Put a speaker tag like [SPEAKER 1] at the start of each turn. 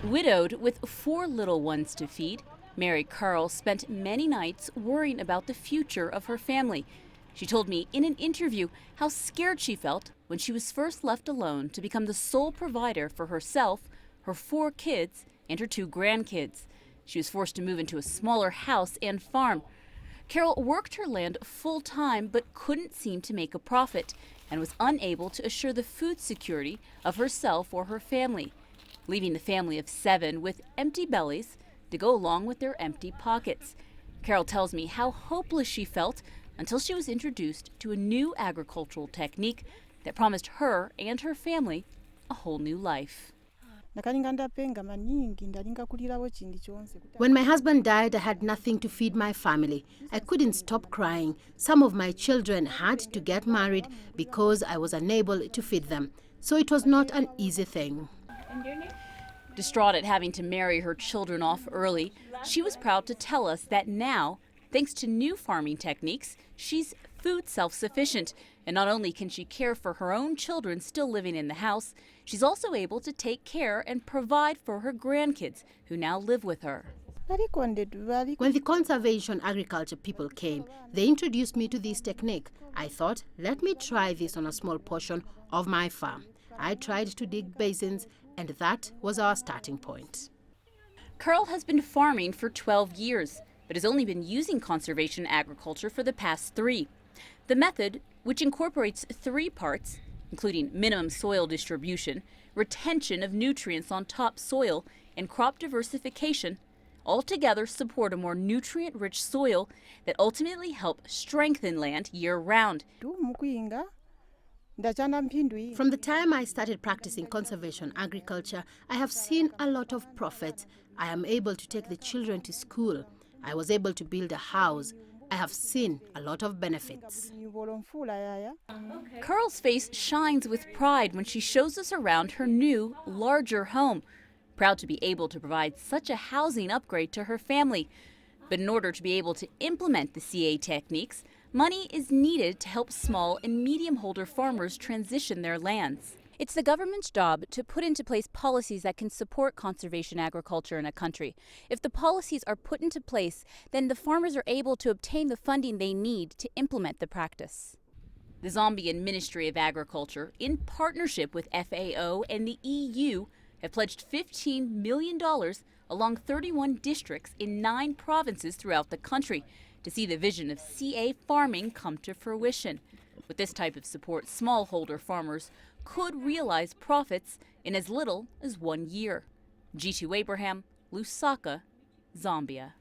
[SPEAKER 1] Widowed with 4 little ones to feed, Mary Carl spent many nights worrying about the future of her family. She told me in an interview how scared she felt when she was first left alone to become the sole provider for herself, her 4 kids, and her 2 grandkids. She was forced to move into a smaller house and farm. Carol worked her land full-time but couldn't seem to make a profit and was unable to assure the food security of herself or her family, leaving the family of 7 with empty bellies to go along with their empty pockets. Carol tells me how hopeless she felt until she was introduced to a new agricultural technique that promised her and her family a whole new life.
[SPEAKER 2] When my husband died, I had nothing to feed my family. I couldn't stop crying. Some of my children had to get married because I was unable to feed them. So it was not an easy thing.
[SPEAKER 1] Distraught at having to marry her children off early, she was proud to tell us that now, thanks to new farming techniques, she's food self-sufficient. And not only can she care for her own children still living in the house, she's also able to take care and provide for her grandkids who now live with her.
[SPEAKER 2] When the conservation agriculture people came, they introduced me to this technique. I thought, let me try this on a small portion of my farm. I tried to dig basins, and that was our starting point.
[SPEAKER 1] Carl has been farming for 12 years, but has only been using conservation agriculture for the past 3. The method, which incorporates 3 parts, including minimum soil distribution, retention of nutrients on top soil, and crop diversification, altogether support a more nutrient-rich soil that ultimately help strengthen land year-round.
[SPEAKER 2] From the time I started practicing conservation agriculture, I have seen a lot of profit. I am able to take the children to school. I was able to build a house. I have seen a lot of benefits.
[SPEAKER 1] Carl's face shines with pride when she shows us around her new, larger home, proud to be able to provide such a housing upgrade to her family. But in order to be able to implement the CA techniques, money is needed to help small and medium-holder farmers transition their lands. It's the government's job to put into place policies that can support conservation agriculture in a country. If the policies are put into place, then the farmers are able to obtain the funding they need to implement the practice. The Zambian Ministry of Agriculture, in partnership with FAO and the EU, have pledged $15 million along 31 districts in 9 provinces throughout the country to see the vision of CA farming come to fruition. With this type of support, smallholder farmers could realize profits in as little as 1 year. G2 Abraham, Lusaka, Zambia.